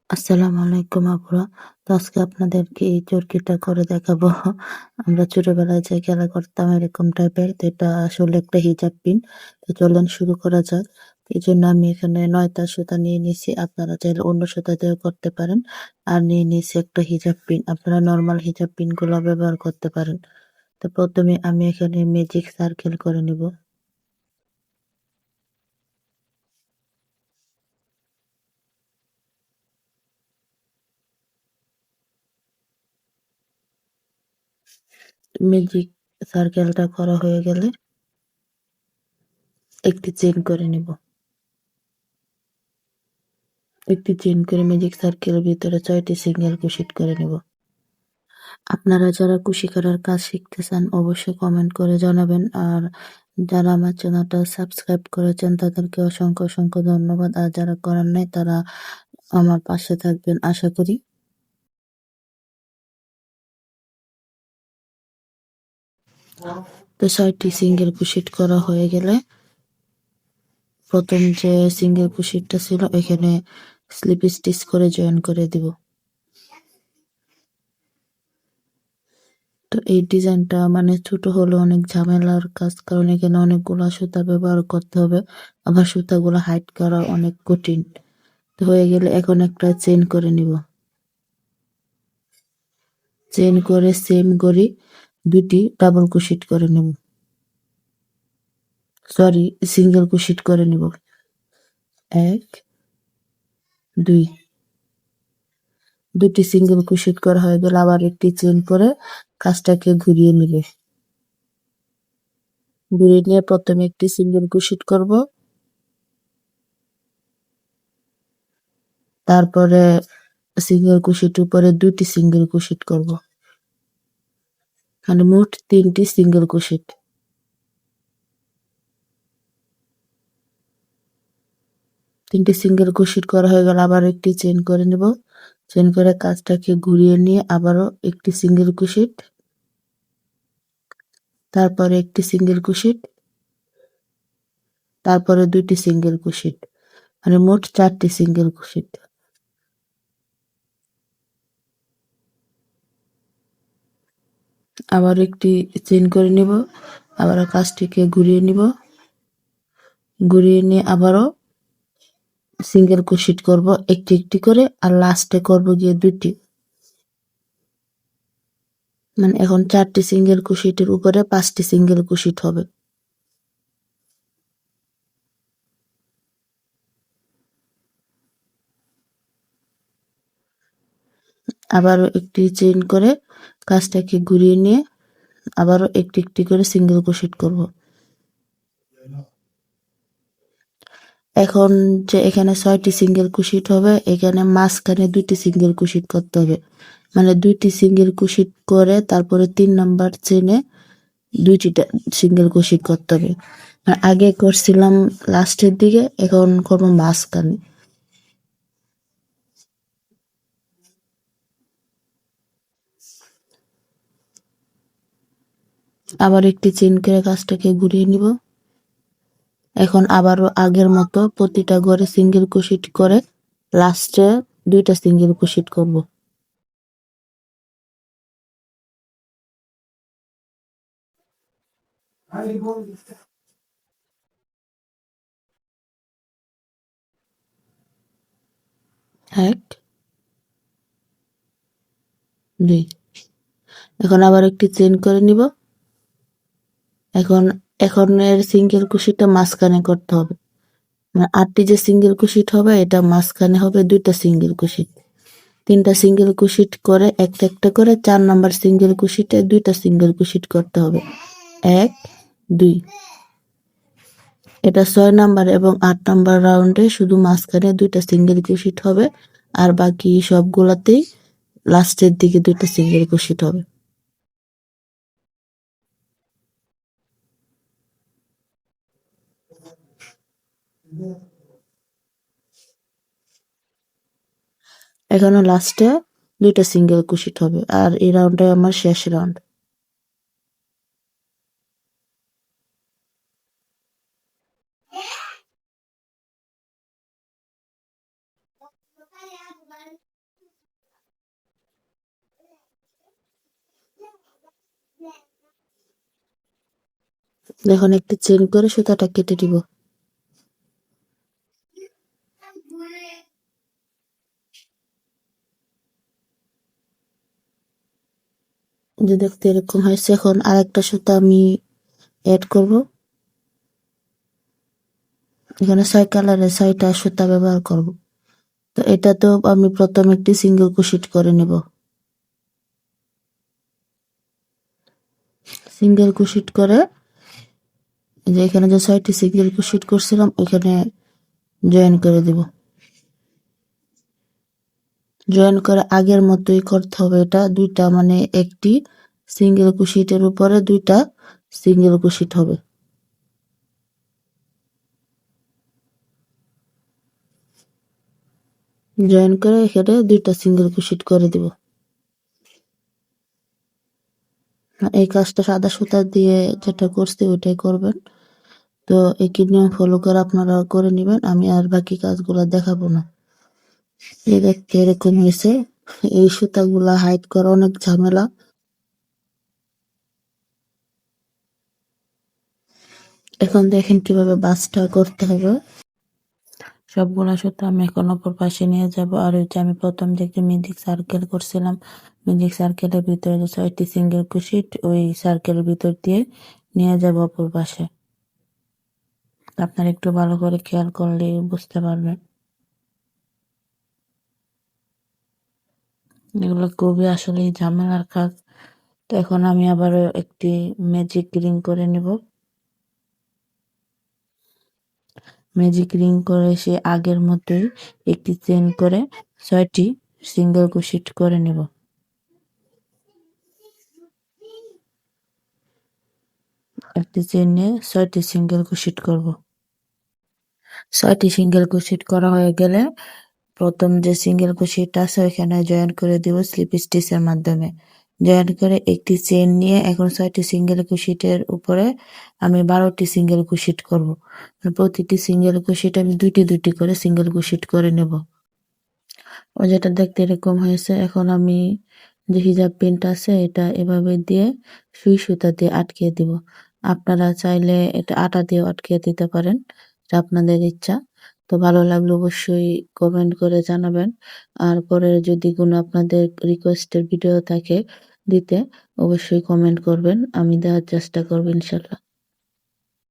আসসালামু আলাইকুম আপুরা। তো আজকে আপনাদেরকে এই চরকিটা করে দেখাবো। আমরা ছোটবেলায় যে খেলা করতাম এরকম টাইপের। তো এটা আসলে একটা হিজাব পিন। তো চলুন শুরু করা যাক। এজন্য আমি এখানে ৯টা সুতা নিয়ে নিয়েছি। আপনারা চাইলে অন্য সুতা দিয়েও করতে পারেন। আর নিয়ে নিয়েছি একটা হিজাব পিন। আপনারা নরমাল হিজাব পিন গুলো ব্যবহার করতে পারেন। তো প্রথমে আমি এখানে ম্যাজিক সার্কেল করে নিব। ম্যাজিক সার্কেলটা করা হয়ে গেলে একটি চেইন করে নিব। একটি চেইন করে ম্যাজিক সার্কেলের ভিতরে ৬টি সিঙ্গেল ক্রোশেট করে নেব। আপনারা যারা কুশি করার কাজ শিখতে চান অবশ্যই কমেন্ট করে জানাবেন। আর যারা আমার চ্যানেলটা সাবস্ক্রাইব করেছেন তাদেরকে অসংখ্য অসংখ্য ধন্যবাদ। আর যারা করার নাই তারা আমার পাশে থাকবেন আশা করি। তো ৬টি সিঙ্গেল ক্রোশেট করা হয়ে গেলে প্রথম যে সিঙ্গেল ক্রোশেটটা ছিল এখানে স্লিপ স্টিচ করে জয়েন করে দিব। তো এই ডিজাইনটা মানে ছোট হলেও অনেক ঝামেলার কাজ, কারণ এখানে অনেকগুলা সুতা ব্যবহার করতে হবে, আবার সুতাগুলো হাইড করা অনেক কঠিন। তো হয়ে গেলে এখন একটা চেইন করে নিব। চেইন করে সেম করে দুটি ডাবল ক্রোশেট করে নেব, সরি সিঙ্গেল ক্রোশেট করে নিব। এক, দুই, দুটি সিঙ্গেল ক্রোশেট করা হয়ে গেলে আবার একটি চেইন করে কাজটাকে ঘুরিয়ে নিবে। ঘুরিয়ে নিয়ে প্রথমে একটি সিঙ্গেল ক্রোশেট করব, তারপরে সিঙ্গেল ক্রোশেট উপরে দুটি সিঙ্গেল ক্রোশেট করব, মানে মোট 3টি সিঙ্গেল ক্রোশেট। 3টি সিঙ্গেল ক্রোশেট করা হয়ে গেলে আবার একটি চেইন করে নেব। চেইন করে কাজটাকে ঘুরিয়ে নিয়ে আবারও একটি সিঙ্গেল ক্রোশেট, তারপরে একটি সিঙ্গেল ক্রোশেট, তারপরে দুটি সিঙ্গেল ক্রোশেট, মানে মোট 4টি সিঙ্গেল ক্রোশেট। আবার একটি চেইন করে নিব, আবারও কাজটিকে ঘুরিয়ে নিব, ঘুরিয়ে নিয়ে আবারও সিঙ্গেল ক্রোশেট করব একটি একটি করে, আর লাস্টে করব গিয়ে দুটি, মানে এখন 4টি সিঙ্গেল ক্রোশেটের উপরে 5টি সিঙ্গেল ক্রোশেট হবে। আবারও একটি চেইন করে কাজটাকে ঘুরিয়ে নিয়ে আবারও একটি একটি করে সিঙ্গেল ক্রোশেট করব। এখন যে এখানে 6টি সিঙ্গেল ক্রোশেট হবে, এখানে মাঝখানে 2টি সিঙ্গেল ক্রোশেট করতে হবে, মানে 2টি সিঙ্গেল ক্রোশেট করে তারপরে 3 নাম্বার চেইনে 2টি সিঙ্গেল ক্রোশেট করতে হবে। আর আগে করছিলাম লাস্টের দিকে, এখন করব মাঝখানে। আবার একটি চেইন করে কাজটাকে ঘুরিয়ে নিব। এখন আবারও আগের মতো প্রতিটা ঘরে সিঙ্গেল ক্রোশেট করে লাস্টে 2টা সিঙ্গেল ক্রোশেট করব। এক, দুই। এখন আবার একটি চেইন করে নিব। এখন এখনের সিঙ্গেল ক্রোশেটটা মাঝখানে করতে হবে, মানে 8টি যে সিঙ্গেল ক্রোশেট হবে এটা মাঝখানে হবে 2টা সিঙ্গেল ক্রোশেট। 3টা সিঙ্গেল ক্রোশেট করে একটা একটা করে 4 নাম্বার সিঙ্গেল ক্রোশেটে 2টা সিঙ্গেল ক্রোশেট করতে হবে। 1, 2। এটা 6 নাম্বার এবং 8 নাম্বার রাউন্ডে শুধু মাঝখানে 2টা সিঙ্গেল ক্রোশেট হবে, আর বাকি সবগুলাতেই লাস্টের দিকে 2টা সিঙ্গেল ক্রোশেট হবে। এখানে লাস্টে 2টা সিঙ্গেল ক্রোশেট হবে, আর এই রাউন্ডটা আমার শেষ রাউন্ড। এখন একটু চেন করে সুতাটা কেটে দিব। যে দেখতে এরকম হয়েছে, এখন আরেকটা সুতা আমি অ্যাড করব। এখানে 6 কালারের 6টা সুতা ব্যবহার করব। তো এটা তো আমি প্রথমে একটি সিঙ্গেল ক্রোশেট করে নেব। সিঙ্গেল ক্রোশেট করে যে এখানে যে 6টি সিঙ্গেল ক্রোশেট করছিলাম ওইখানে জয়েন করে দেব। জয়েন করে আগের মতোই করতে হবে এটা, দুইটা মানে একটি সিঙ্গেল ক্রোশেটের উপরে দুইটা সিঙ্গেল ক্রোশেট হবে। জয়েন করে এখানে দুইটা সিঙ্গেল ক্রোশেট করে দিব। এই কাজটা সাদা সুতা দিয়ে যেটা করছি ওইটাই করবেন। তো একই নিয়ম ফলো করে আপনারা করে নেবেন, আমি আর বাকি কাজগুলো দেখাবো না। এই দেখতে এরকম হয়েছে। এই সুতাগুলা হাইড করা অনেক ঝামেলা। এখন দেখেন কিভাবে বাসটা করতে হবে। সবগুলা সুতা আমি এখন অপর পাশে নিয়ে যাব। আর ওই যে আমি প্রথম যে একটি ম্যাজিক সার্কেল করছিলাম, ম্যাজিক সার্কেলের ভিতরে যে 6টি সিঙ্গেল ক্রোশেট ওই সার্কেলের ভিতর দিয়ে নিয়ে যাব অপর পাশে। আপনারা একটু ভালো করে খেয়াল করলে বুঝতে পারবেন। এগুলো খুবই আসলে ঝামেলার কাজ। তো এখন আমি আবারও একটি ম্যাজিক রিং করে নেব। ম্যাজিক রিং করে সে আগের মতোই একটি চেন করে 6টি সিঙ্গেল ক্রোশেট করে নেব। একটি চেন নিয়ে 6টি সিঙ্গেল ক্রোশেট করব। 6টি সিঙ্গেল ক্রোশেট করা হয়ে গেলে প্রথম যে সিঙ্গেল ক্রোশেট আছে ওইখানে জয়েন করে দিব স্লিপ স্টিচের মাধ্যমে। জয়েন করে একটি চেন নিয়ে এখন 6টি সিঙ্গেল ক্রোশেটের উপরে আমি 12টি সিঙ্গেল ক্রোশেট করব। প্রতিটি সিঙ্গেল ক্রোশেট আমি দুইটি দুইটি করে সিঙ্গেল ক্রোশেট করে নেব। ও যেটা দেখতে এরকম হয়েছে। এখন আমি যে হিজাব পিনটা আছে এটা এভাবে দিয়ে সুই সুতা দিয়ে আটকে দিব। আপনারা চাইলে এটা আটা দিয়ে আটকে দিতে পারেন, এটা আপনাদের ইচ্ছা। তো ভালো লাগলে অবশ্যই কমেন্ট করে জানাবেন। আর পরে যদি কোনো আপনাদের রিকোয়েস্টের ভিডিও থাকে দিতে, অবশ্যই কমেন্ট করবেন, আমি দেওয়ার চেষ্টা করবো ইনশাল্লাহ।